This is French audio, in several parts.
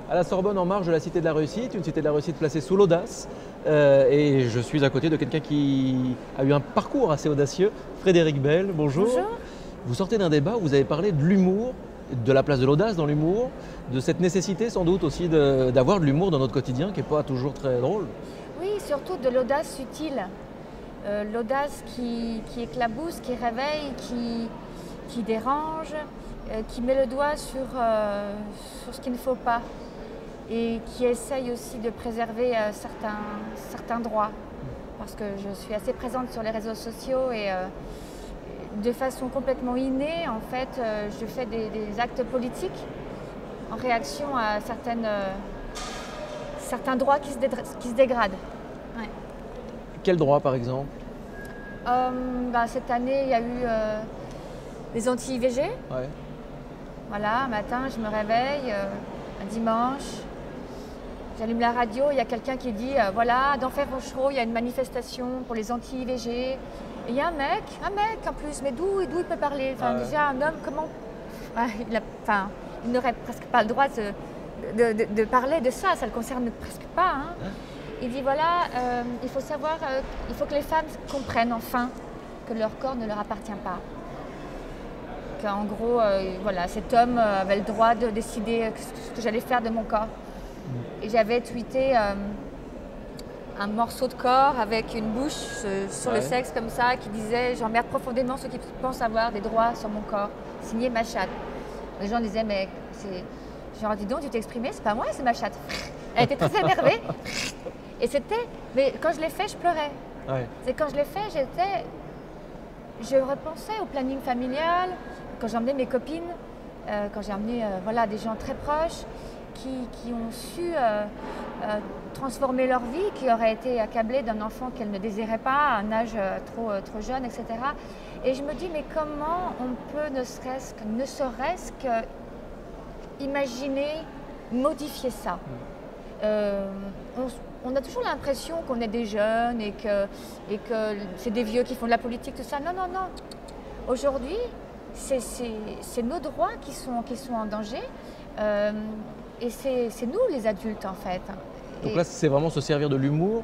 à la Sorbonne en marge de la Cité de la Réussite, une Cité de la Réussite placée sous l'audace. Et je suis à côté de quelqu'un qui a eu un parcours assez audacieux, Frédéric Bell, bonjour. Bonjour. Vous sortez d'un débat où vous avez parlé de l'humour, de la place de l'audace dans l'humour, de cette nécessité sans doute aussi d'avoir de l'humour dans notre quotidien qui n'est pas toujours très drôle. Oui, surtout de l'audace utile. L'audace qui éclabousse, qui réveille, qui dérange, qui met le doigt sur ce qu'il ne faut pas et qui essaye aussi de préserver certains droits. Parce que je suis assez présente sur les réseaux sociaux et de façon complètement innée, en fait, je fais des actes politiques en réaction à certains droits qui se dégradent. Ouais. Quel droit par exemple? Cette année, il y a eu les anti-IVG. Ouais. Voilà, un matin, je me réveille, un dimanche, j'allume la radio, il y a quelqu'un qui dit voilà, dans Ferrochereau, il y a une manifestation pour les anti-IVG. Et il y a un mec en plus, mais d'où il peut parler? Enfin, déjà, un homme, comment. Ouais, il n'aurait presque pas le droit de parler de ça, ça ne le concerne presque pas. Hein. Il dit voilà, il faut savoir, il faut que les femmes comprennent enfin que leur corps ne leur appartient pas. Qu'en gros, voilà, cet homme avait le droit de décider ce que j'allais faire de mon corps. Et j'avais tweeté un morceau de corps avec une bouche sur le sexe comme ça qui disait « J'emmerde profondément ceux qui pensent avoir des droits sur mon corps, signé ma chatte ». Les gens disaient « Mais c'est… » Genre, dis donc, tu t'es exprimé, c'est pas moi, c'est ma chatte. Elle était très énervée. Et c'était… Mais quand je l'ai fait, je pleurais. Ouais. C'est quand je l'ai fait, je repensais au planning familial, quand j'ai emmené mes copines, quand j'ai emmené voilà, des gens très proches qui ont su transformer leur vie, qui auraient été accablés d'un enfant qu'elles ne désiraient pas à un âge trop jeune, etc. Et je me dis, mais comment on peut ne serait-ce que imaginer modifier ça? On a toujours l'impression qu'on est des jeunes et que c'est des vieux qui font de la politique, tout ça. Non, non, non. Aujourd'hui, c'est nos droits qui sont en danger et c'est nous les adultes en fait. Donc là, c'est vraiment se servir de l'humour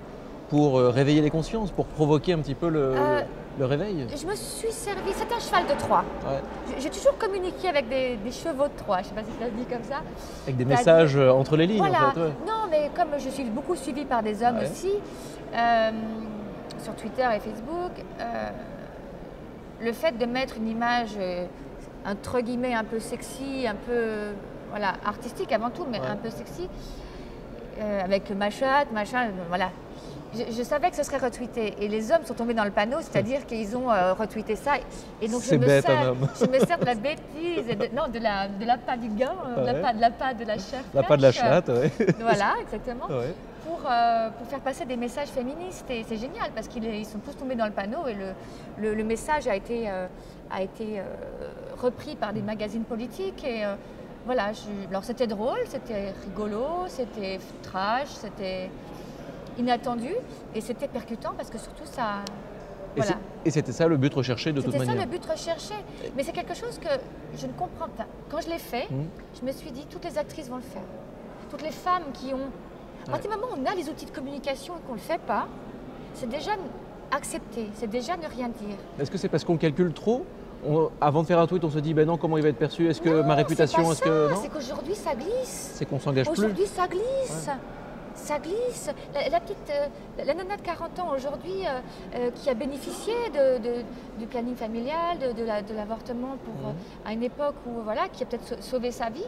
pour réveiller les consciences, pour provoquer un petit peu le réveil. Je me suis servi, c'est un cheval de Troie. Ouais. J'ai toujours communiqué avec des chevaux de Troie, je ne sais pas si ça se dit comme ça. Avec des messages entre les lignes voilà. en fait. Ouais. Non, mais comme je suis beaucoup suivie par des hommes aussi, sur Twitter et Facebook, le fait de mettre une image entre guillemets un peu sexy, un peu voilà, artistique avant tout, mais un peu sexy, avec ma chatte, machin, voilà. Je savais que ce serait retweeté et les hommes sont tombés dans le panneau, c'est-à-dire qu'ils ont retweeté ça. Et donc je me sers de la bêtise, de la patte du gars, de la patte de la chatte. La patte de la chatte, oui. Voilà, exactement. Ouais. Pour faire passer des messages féministes et c'est génial parce qu'ils sont tous tombés dans le panneau et le message a été repris par des magazines politiques et voilà. Alors c'était drôle, c'était rigolo, c'était trash, c'était inattendu et c'était percutant parce que surtout ça… Voilà. Et c'était ça le but recherché de toute manière. C'était ça le but recherché, mais c'est quelque chose que je ne comprends pas. Quand je l'ai fait, je me suis dit toutes les actrices vont le faire. Toutes les femmes qui ont… À partir du moment où on a les outils de communication et qu'on ne le fait pas, c'est déjà accepter, c'est déjà ne rien dire. Est-ce que c'est parce qu'on calcule trop? Avant de faire un tweet, on se dit ben non, comment il va être perçu? Est-ce que ma réputation, c'est qu'aujourd'hui ça glisse. C'est qu'on s'engage plus. Aujourd'hui ça glisse. Ouais. Ça glisse. La nana de 40 ans aujourd'hui qui a bénéficié du planning familial, de l'avortement à une époque où voilà, qui a peut-être sauvé sa vie.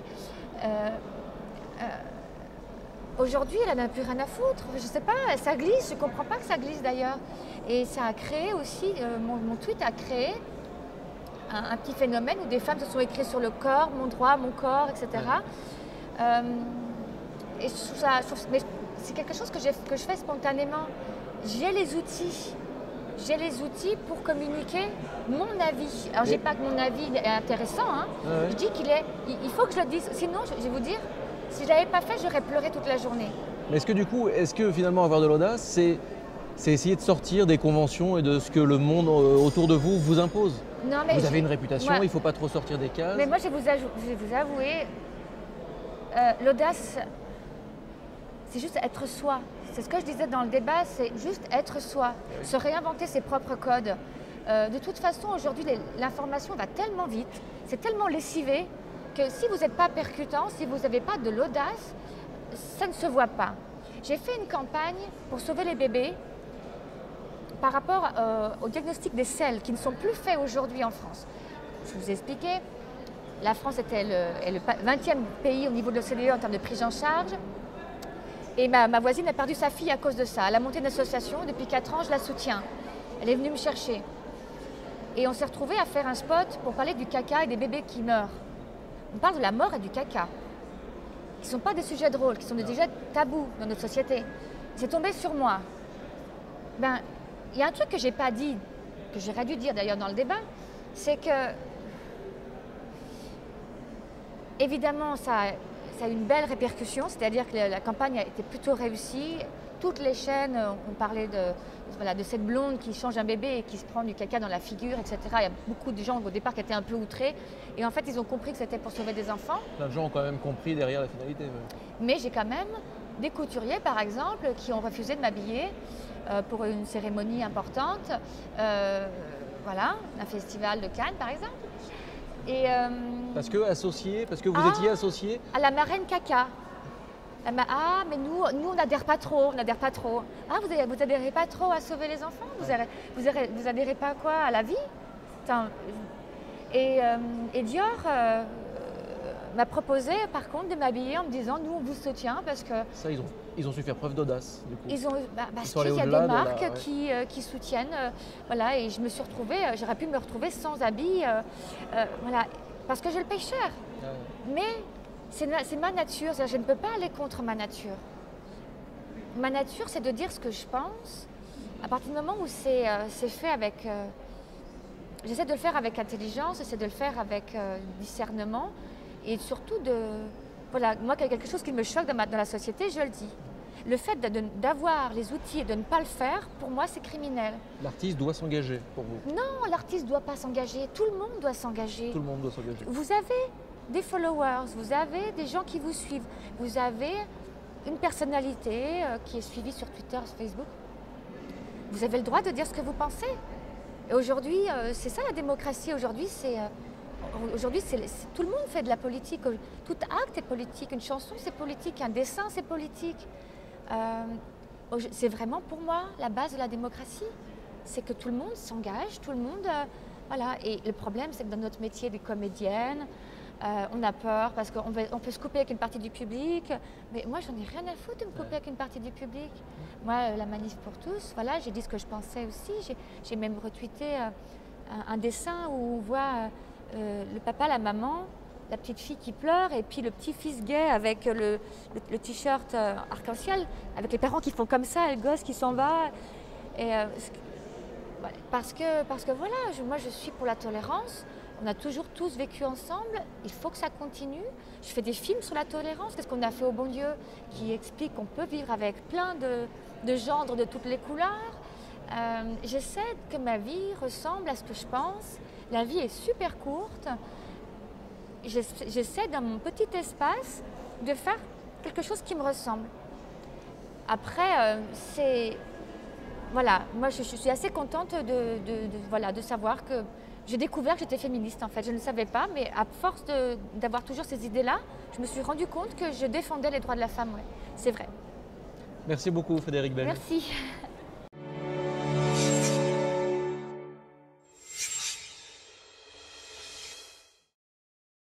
Aujourd'hui, elle n'en a plus rien à foutre. Je ne sais pas, ça glisse. Je ne comprends pas que ça glisse d'ailleurs. Et ça a créé aussi, mon tweet a créé un petit phénomène où des femmes se sont écrites sur le corps, mon droit, mon corps, etc. Et mais c'est quelque chose que je fais spontanément. J'ai les outils pour communiquer mon avis. Alors, je dis pas que mon avis est intéressant. Hein. Je dis il faut que je le dise. Sinon, je vais vous dire, si je ne l'avais pas fait, j'aurais pleuré toute la journée. Mais est-ce que finalement avoir de l'audace, c'est essayer de sortir des conventions et de ce que le monde autour de vous impose? Non, mais vous avez une réputation, il ne faut pas trop sortir des cases. Mais moi, je vais vous avouer, l'audace, c'est juste être soi. C'est ce que je disais dans le débat, c'est juste être soi, se réinventer ses propres codes. De toute façon, aujourd'hui, l'information va tellement vite, c'est tellement lessivé, que si vous n'êtes pas percutant, si vous n'avez pas de l'audace, ça ne se voit pas. J'ai fait une campagne pour sauver les bébés par rapport au diagnostic des selles qui ne sont plus faits aujourd'hui en France. Je vous ai expliqué, la France est le 20e pays au niveau de l'OCDE en termes de prise en charge. Et ma voisine a perdu sa fille à cause de ça. Elle a monté une association, depuis 4 ans, je la soutiens. Elle est venue me chercher. Et on s'est retrouvés à faire un spot pour parler du caca et des bébés qui meurent. On parle de la mort et du caca, qui ne sont pas des sujets drôles, qui sont des sujets tabous dans notre société. C'est tombé sur moi. Ben, il y a un truc que je n'ai pas dit, que j'aurais dû dire d'ailleurs dans le débat, c'est que, évidemment, ça a eu une belle répercussion, c'est-à-dire que la campagne a été plutôt réussie. Toutes les chaînes ont parlé de cette blonde qui change un bébé et qui se prend du caca dans la figure, etc. Il y a beaucoup de gens au départ qui étaient un peu outrés. Et en fait, ils ont compris que c'était pour sauver des enfants. Plein de gens ont quand même compris derrière la finalité. Mais j'ai quand même des couturiers, par exemple, qui ont refusé de m'habiller pour une cérémonie importante. Voilà, un festival de Cannes, par exemple. Et, parce que vous étiez associé à la marraine caca. Ah, mais nous on n'adhère pas trop, Ah, vous adhérez pas trop à sauver les enfants? Vous adhérez pas à quoi? À la vie? Et Dior m'a proposé, par contre, de m'habiller en me disant, nous, on vous soutient parce que... Ça, ils ont su faire preuve d'audace, du coup. Parce qu'il y a des marques qui soutiennent, voilà, et je me suis retrouvée, j'aurais pu me retrouver sans habit, voilà, parce que je le paye cher. Mais c'est ma nature, je ne peux pas aller contre ma nature. Ma nature, c'est de dire ce que je pense, à partir du moment où c'est fait avec... j'essaie de le faire avec intelligence, j'essaie de le faire avec discernement, et surtout voilà, moi, quelque chose qui me choque dans la société, je le dis. Le fait d'avoir les outils et de ne pas le faire, pour moi, c'est criminel. L'artiste doit s'engager, pour vous? Non, l'artiste ne doit pas s'engager. Tout le monde doit s'engager. Tout le monde doit s'engager. Vous avez des followers, vous avez des gens qui vous suivent, vous avez une personnalité qui est suivie sur Twitter, sur Facebook. Vous avez le droit de dire ce que vous pensez. Et aujourd'hui, c'est ça la démocratie. Aujourd'hui, tout le monde fait de la politique. Tout acte est politique. Une chanson, c'est politique. Un dessin, c'est politique. C'est vraiment pour moi la base de la démocratie. C'est que tout le monde s'engage, tout le monde... voilà. Et le problème, c'est que dans notre métier des comédiennes, on a peur parce qu'on peut se couper avec une partie du public. Mais moi, j'en ai rien à foutre de me couper avec une partie du public. Moi, la manif pour tous, voilà, j'ai dit ce que je pensais aussi. J'ai même retweeté un dessin où on voit le papa, la maman, la petite fille qui pleure et puis le petit-fils gay avec le t-shirt arc-en-ciel, avec les parents qui font comme ça, et le gosse qui s'en va. Et, parce que voilà, moi je suis pour la tolérance. On a toujours tous vécu ensemble, il faut que ça continue. Je fais des films sur la tolérance, qu'est-ce qu'on a fait au bon Dieu, qui explique qu'on peut vivre avec plein de gendres de toutes les couleurs. J'essaie que ma vie ressemble à ce que je pense. La vie est super courte. J'essaie dans mon petit espace de faire quelque chose qui me ressemble. Après, voilà, moi je suis assez contente de savoir que j'ai découvert que j'étais féministe en fait. Je ne le savais pas, mais à force d'avoir toujours ces idées-là, je me suis rendu compte que je défendais les droits de la femme. Ouais. C'est vrai. Merci beaucoup Frédérique Bell. Merci.